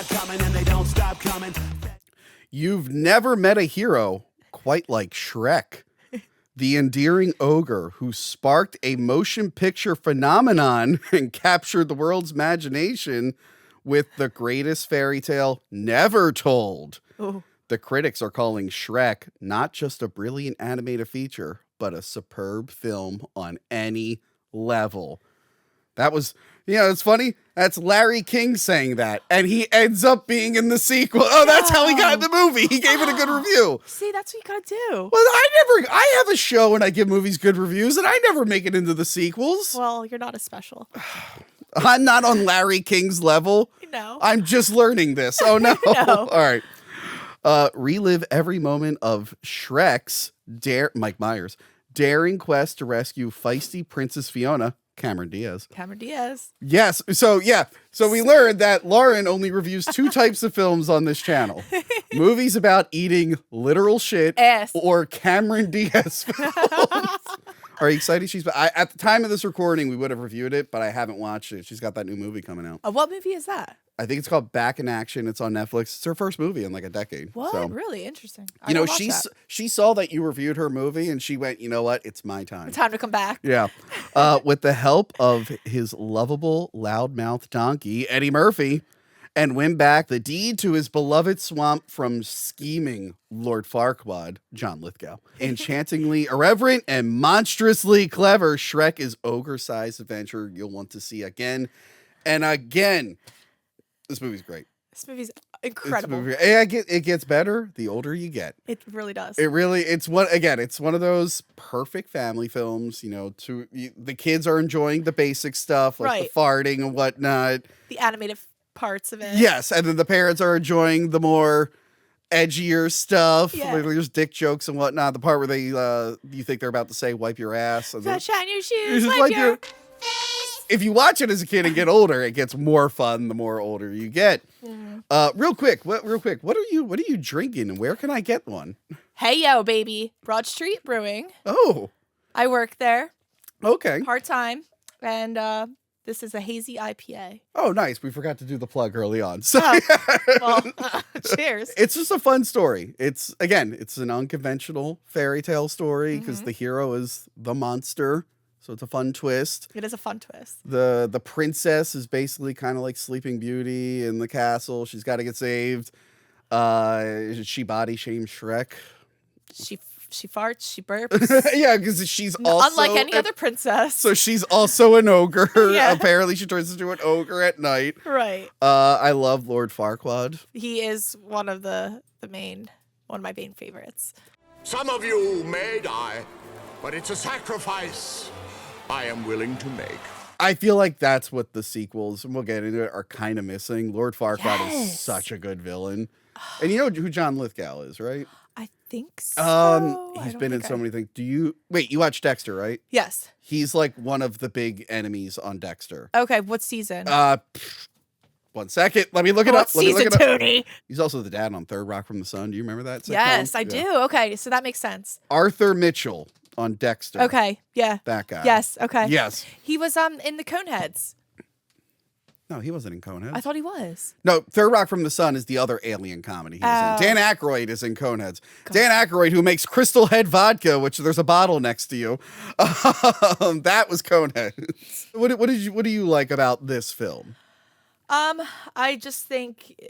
start coming and they don't stop coming. You've never met a hero quite like Shrek, the endearing ogre who sparked a motion picture phenomenon and captured the world's imagination with the greatest fairy tale never told. Oh. The critics are calling Shrek not just a brilliant animated feature, but a superb film on any level. That was, it's funny. That's Larry King saying that. And he ends up being in the sequel. Oh, that's how he got in the movie. He gave it a good review. See, that's what you gotta do. Well, I have a show and I give movies good reviews and I never make it into the sequels. Well, you're not as special. I'm not on Larry King's level. No. I'm just learning this. Oh, no. No. All right. Relive every moment of Shrek's Mike Myers daring quest to rescue feisty Princess Fiona, Cameron Diaz. Cameron Diaz. Yes. So we learned that Lauren only reviews two types of films on this channel. Movies about eating literal shit or Cameron Diaz films. Are you excited? At the time of this recording, we would have reviewed it, but I haven't watched it. She's got that new movie coming out. What movie is that? I think it's called Back in Action. It's on Netflix. It's her first movie in like a decade. What? So, Really interesting. She saw that you reviewed her movie and she went, you know what? It's my time. Time to come back. Yeah. With the help of his lovable loudmouth donkey, Eddie Murphy, and win back the deed to his beloved swamp from scheming Lord Farquaad, John Lithgow. Enchantingly irreverent and monstrously clever, Shrek is ogre-sized adventure you'll want to see again and again. This movie's great. This movie's incredible. It gets better the older you get. It really does. It's one of those perfect family films, the kids are enjoying the basic stuff, like the farting and whatnot. The animated parts of it. Yes, and then the parents are enjoying the more edgier stuff. Yeah. Like there's dick jokes and whatnot. The part where you think they're about to say, wipe your ass. And shine your shoes, wipe your face. If you watch it as a kid and get older, it gets more fun the more older you get. Mm-hmm. Real quick, what are you drinking and where can I get one? Hey yo, baby. Broad Street Brewing. Oh. I work there. Okay. Part-time. And this is a hazy IPA. Oh, nice. We forgot to do the plug early on. So cheers. It's just a fun story. It's an unconventional fairy tale story because the hero is the monster. So it's a fun twist. It is a fun twist. The princess is basically kind of like Sleeping Beauty in the castle. She's got to get saved. She body shames Shrek. She farts. She burps. Yeah, because she's also unlike any other princess. So she's also an ogre. Yeah. Apparently, she turns into an ogre at night. Right. I love Lord Farquaad. He is one of my main favorites. Some of you may die, but it's a sacrifice I am willing to make. I feel like that's what the sequels, and we'll get into it, are kind of missing. Lord Farquaad is such a good villain. And you know who John Lithgow is, right? I think so. He's been in so many things. You watch Dexter, right? Yes. He's like one of the big enemies on Dexter. Okay, what season? 1 second. Let me look it up. Season, Tony. He's also the dad on Third Rock from the Sun. Do you remember that sitcom? Yes, I do. Okay, so that makes sense. Arthur Mitchell on Dexter. Okay, yeah. That guy. Yes, okay. Yes. He was in the Coneheads. No, he wasn't in Coneheads. I thought he was. No, Third Rock from the Sun is the other alien comedy he was in. Dan Aykroyd is in Coneheads. God. Dan Aykroyd, who makes Crystal Head vodka, which there's a bottle next to you. That was Coneheads. What do you like about this film? I just think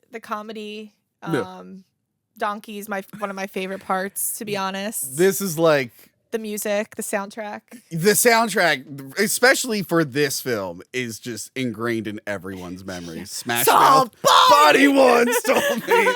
the comedy, Donkey is one of my favorite parts, to be honest. This is like the music, the soundtrack. The soundtrack, especially for this film, is just ingrained in everyone's memories. Smash Mouth, Body Once told me.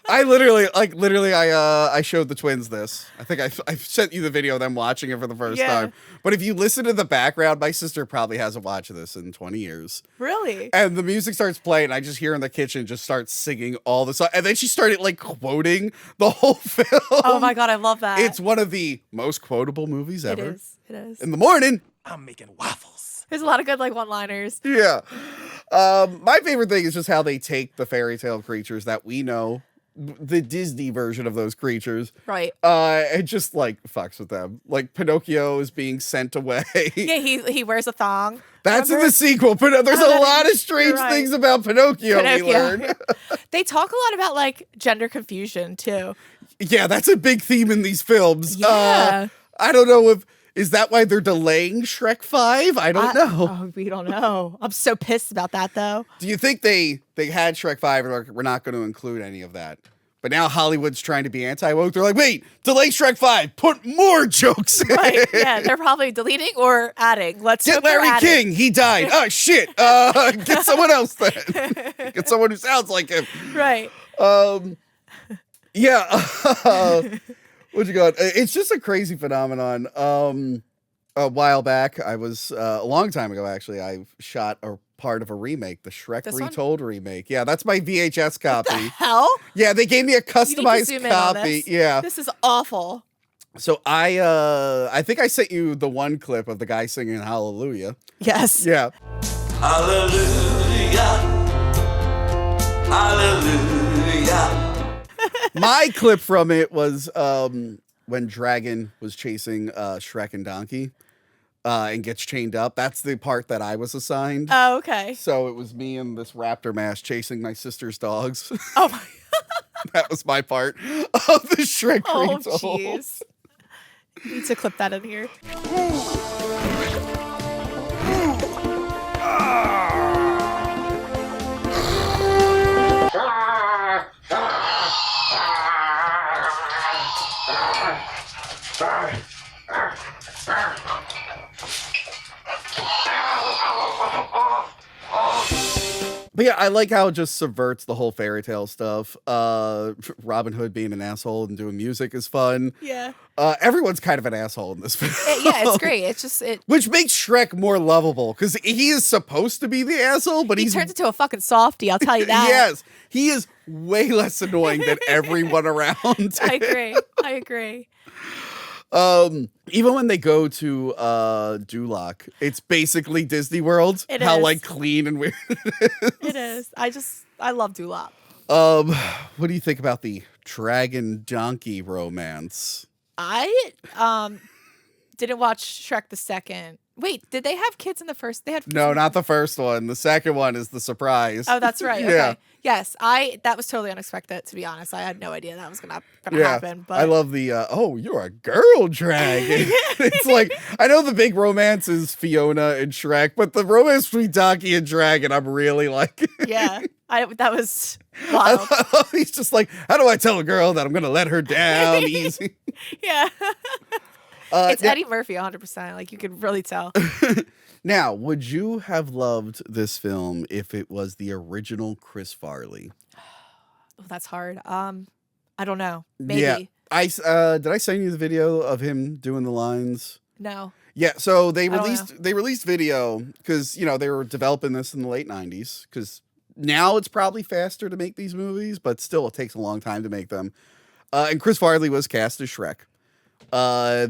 I showed the twins this. I think I sent you the video of them watching it for the first time. But if you listen to the background, my sister probably hasn't watched this in 20 years. Really? And the music starts playing, and I just hear in the kitchen just start singing all the songs. And then she started like quoting the whole film. Oh my God, I love that. It's one of the most quotable movies ever. It is. In the morning, I'm making waffles. There's a lot of good like one-liners. Yeah. My favorite thing is just how they take the fairy tale creatures that we know the Disney version of those creatures. Right. It just like fucks with them. Like Pinocchio is being sent away. Yeah, he wears a thong. That's Remember? in the sequel. But there's a lot of strange Right. things about Pinocchio. We learn. They talk a lot about like gender confusion too. Yeah, that's a big theme in these films. Yeah. I don't know if is that why they're delaying Shrek 5? I don't know. Oh, we don't know. I'm so pissed about that though. Do you think they had Shrek 5 and we're not going to include any of that? But now Hollywood's trying to be anti-woke. They're like, wait, delay Shrek 5. Put more jokes in. Right. Yeah, they're probably deleting or adding. Let's Get hope they're Larry adding. King. He died. Oh, shit. Get someone else then. Get someone who sounds like him. Right. Yeah. What you got? It's just a crazy phenomenon. A while back, I was a long time ago actually. I shot a part of a remake, the Shrek This one? Retold remake. Yeah, that's my VHS copy. The hell? Yeah, they gave me a You need to customized zoom in on copy. this. Yeah. This is awful. So I think I sent you the one clip of the guy singing Hallelujah. Yes. Yeah. Hallelujah. Hallelujah. My clip from it was when Dragon was chasing Shrek and Donkey and gets chained up. That's the part that I was assigned. Oh, okay. So it was me in this raptor mask chasing my sister's dogs. Oh my. That was my part of the Shrek Oh, Retold. jeez. Need to clip that in here. But yeah, I like how it just subverts the whole fairy tale stuff. Robin Hood being an asshole and doing music is fun. Yeah. Everyone's kind of an asshole in this film. Yeah, it's great. It's just Which makes Shrek more lovable because he is supposed to be the asshole, but he he's turns into a fucking softie, I'll tell you that. yes, he is way less annoying than everyone around. I agree. Even when they go to Duloc, it's basically Disney World. It how is. like clean and weird it is. It is. I love Dulop. What do you think about the dragon donkey romance? I didn't watch Shrek the second. Wait, did they have kids in the first? They had No, not the first one. The second one is the surprise. Oh, that's right. Yeah. Okay. Yes, that was totally unexpected, to be honest. I had no idea that was gonna Yeah, happen. But I love the oh, you're a girl dragon. It's like I know the big romance is Fiona and Shrek, but the romance between Donkey and Dragon, I'm really like. yeah, that was wild. He's just like, how do I tell a girl that I'm gonna let her down easy? Yeah, it's now- Eddie Murphy, 100%. Like you could really tell. Now, would you have loved this film if it was the original Chris Farley? Oh, that's hard. I don't know. Maybe. Yeah. Did I send you the video of him doing the lines? No. Yeah, so they I don't released video because they were developing this in the late 90s because now it's probably faster to make these movies, but still it takes a long time to make them. And Chris Farley was cast as Shrek.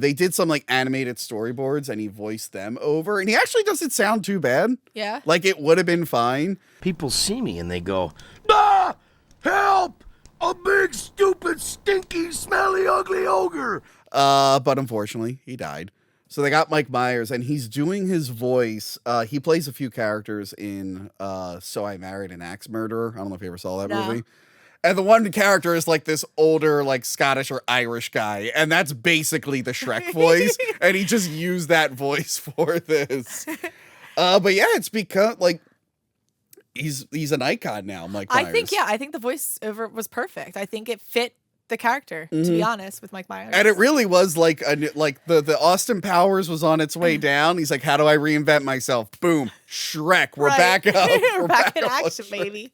They did some like animated storyboards and he voiced them over and he actually doesn't sound too bad. Yeah. Like it would have been fine. People see me and they go, "Ah! Help! A big, stupid, stinky, smelly, ugly ogre!" But unfortunately, he died. So they got Mike Myers, and he's doing his voice. He plays a few characters in So I Married an Axe Murderer. I don't know if you ever saw that No. movie. And the one character is like this older, like Scottish or Irish guy, and that's basically the Shrek voice. And he just used that voice for this. But yeah, it's because like he's an icon now, Mike Myers. I think the voiceover was perfect. I think it fit the character, to be honest, with Mike Myers. And it really was like the Austin Powers was on its way down. He's like, how do I reinvent myself? Boom, Shrek. We're back up. We're back in up on action, Shrek. baby.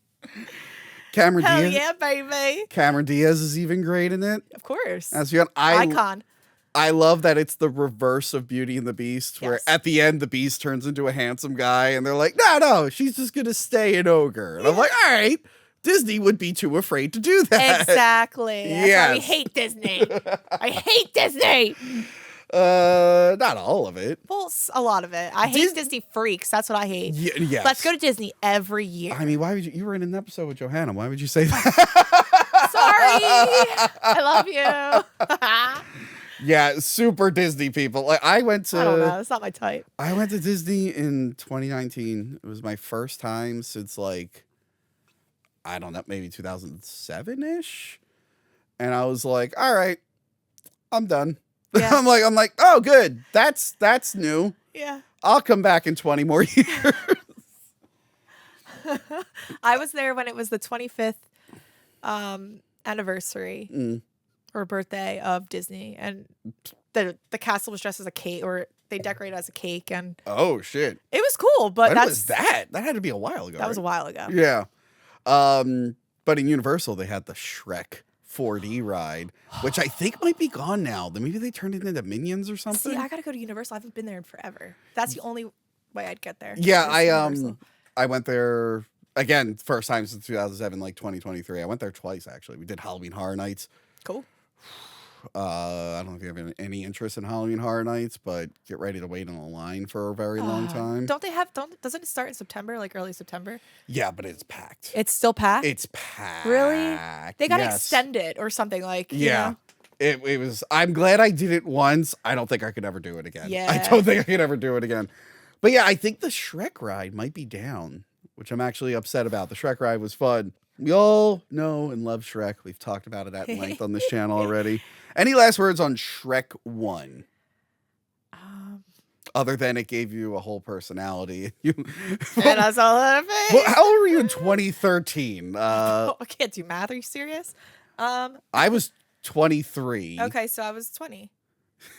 Cameron Hell Diaz. yeah, baby. Cameron Diaz is even great in it. Of course. As you Icon. I love that it's the reverse of Beauty and the Beast, where Yes. at the end the Beast turns into a handsome guy, and they're like, no, she's just gonna stay an ogre. And I'm like, all right, Disney would be too afraid to do that. Exactly. That's why we Yes. hate Disney. I hate Disney. Not all of it. Well, a lot of it. I hate Disney freaks. That's what I hate. Yes. Let's go to Disney every year. I mean, why would you were in an episode with Johanna. Why would you say that? I love you. Yeah, super Disney people. Like I went to I don't know. It's not my type. I went to Disney in 2019. It was my first time since like I don't know, maybe 2007-ish. And I was like, all right, I'm done. Yeah. I'm like, oh good. That's new. Yeah. I'll come back in 20 more years. I was there when it was the 25th anniversary or birthday of Disney, and the castle was dressed as a cake, or they decorated as a cake, and Oh shit. it was cool. But When that's was that? That had to be a while ago. that was a right? while ago. Yeah. But in Universal they had the Shrek 4D ride, which I think might be gone now. Maybe they turned it into Minions or something. See, I gotta go to Universal. I haven't been there in forever. That's the only way I'd get there. Yeah, is Universal. I went there again, first time since 2007, like 2023. I went there twice actually. We did Halloween Horror Nights. Cool. I don't know if you have any interest in Halloween Horror Nights, but get ready to wait in a line for a very long time. Doesn't it start in September, like early September? Yeah, but it's packed. It's still packed? It's packed. Really? They gotta Yes. extend it or something like you Yeah. know? It was. I'm glad I did it once. I don't think I could ever do it again. I Yeah. don't think I could ever do it again. But yeah, I think the Shrek ride might be down, which I'm actually upset about. The Shrek ride was fun. We all know and love Shrek. We've talked about it at length on this channel already. Any last words on Shrek 1? Other than it gave you a whole personality. And that's all that Well, how old were you in 2013? I can't do math. Are you serious? I was 23. Okay, so I was 20.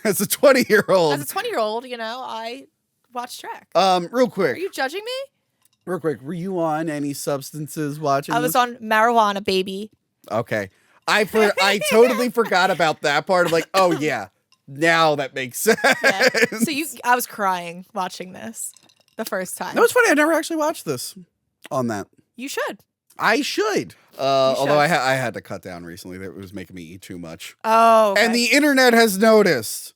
As a 20-year-old. As a 20-year-old, I watched Shrek. Real Are quick. you judging me? Real quick. Were you on any substances watching I was this? on marijuana, baby. Okay. I totally forgot about that part. I'm like, oh yeah, now that makes sense. Yeah. So I was crying watching this the first time. That was funny. I never actually watched this on that. You should. I should. Although should. I had to cut down recently. It was making me eat too much. Oh, okay. And the internet has noticed.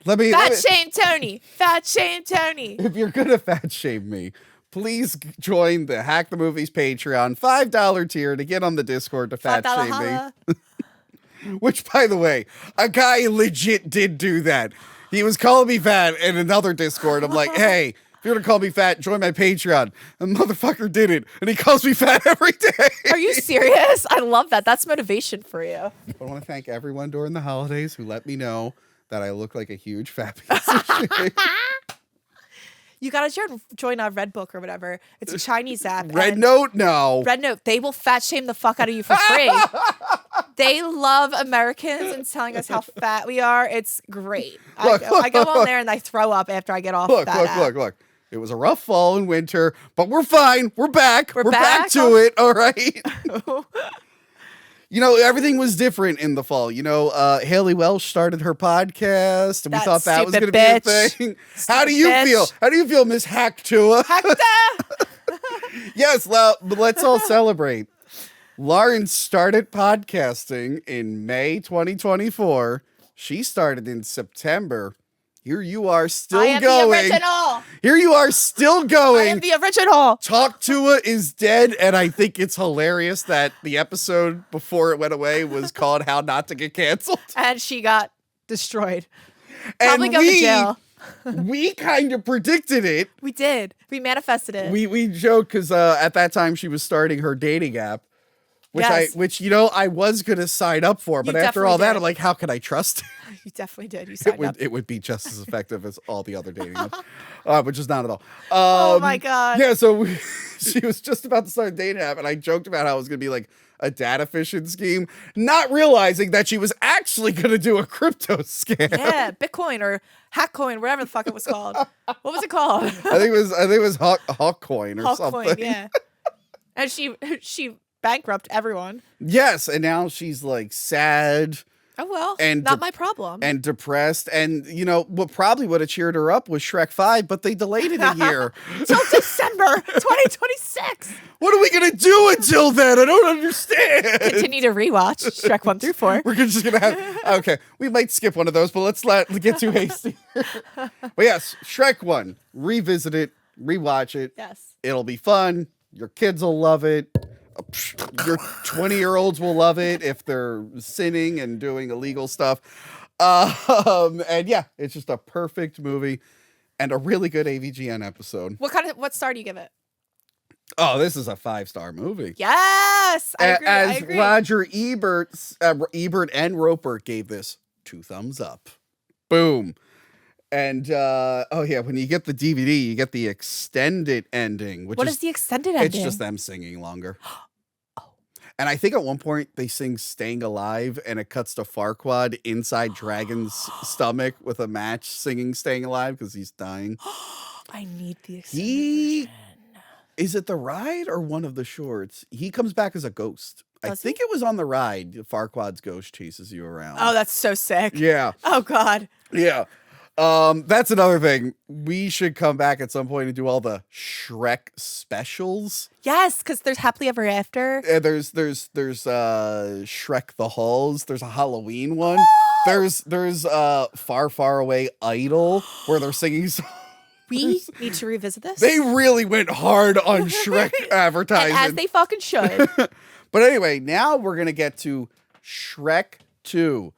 Fat shame Tony. Fat shame Tony. If you're gonna fat shame me, please join the Hack the Movies Patreon $5 tier to get on the Discord to fat $5 shame holla. me. Which, by the way, a guy legit did do that. He was calling me fat in another Discord. I'm like, hey, if you're gonna call me fat, join my Patreon. The motherfucker did it, and he calls me fat every day. Are you serious? I love that. That's motivation for you. I want to thank everyone during the holidays who let me know that I look like a huge fat piece of shit. You gotta join a Red Book or whatever. It's a Chinese app. Red and Note? No. Red Note. They will fat shame the fuck out of you for free. They love Americans and telling us how fat we are. It's great. I go on there and I throw up after I get off that app. Look. It was a rough fall and winter, but we're fine. We're back. We're back back? to it. All right. Everything was different in the fall. Haley Welsh started her podcast, and we That thought that was going to stupid be a bitch. thing. How do you bitch. feel? How do you feel, Miss Hacktua? Hector! Yes, but let's all celebrate. Lauren started podcasting in May 2024. She started in September. Here you are still I am going. the original. Here you are still going. I am the original. Talk Tua is dead, and I think it's hilarious that the episode before it went away was called How Not to Get Canceled. And she got destroyed. And Probably go to jail. we kind of predicted it. We did. We manifested it. We joked because at that time she was starting her dating app, which Yes. I was gonna sign up for, but You after all definitely that, did. I'm like, how can I trust it? You definitely did. You signed up. It would be just as effective as all the other dating apps, which is not at all. Oh my God. Yeah, so she was just about to start a dating app, and I joked about how it was going to be like a data phishing scheme, not realizing that she was actually going to do a crypto scam. Yeah, Bitcoin or Hackcoin, whatever the fuck it was called. What was it called? I think it was Hawkcoin or something. Hawkcoin, yeah. And she bankrupt everyone. Yes, and now she's like sad. Oh well, And not my problem. And depressed, and what probably would have cheered her up was Shrek 5, but they delayed it a year. Till December 2026. What are we gonna do until then? I don't understand. Continue to rewatch Shrek 1 through 4. We're just gonna have okay. We might skip one of those, but let's get too hasty. But yes, Shrek 1. Revisit it, rewatch it. Yes. It'll be fun. Your kids will love it. Your 20-year-olds will love it if they're sinning and doing illegal stuff. And yeah, it's just a perfect movie and a really good AVGN episode. What star do you give it? Oh, this is a 5-star movie. Yes, I agree. As I agree. Roger Ebert and Roper gave this 2 thumbs up. Boom. And when you get the DVD, you get the extended ending. What is the extended ending? It's just them singing longer. And I think at one point they sing "Staying Alive" and it cuts to Farquaad inside Dragon's stomach with a match singing "Staying Alive" because he's dying. I need the extended version. Is it the ride or one of the shorts? He comes back as a ghost. I Does think it was on the ride. Farquaad's ghost chases you around. Oh, that's so sick. Yeah. Oh God. Yeah. That's another thing. We should come back at some point and do all the Shrek specials. Yes, because there's Happily Ever After. There's Shrek the Halls. There's a Halloween one. There's Far Far Away Idol where they're singing songs. We need to revisit this. They really went hard on Shrek advertising. And as they fucking should. But anyway, now we're going to get to Shrek 2.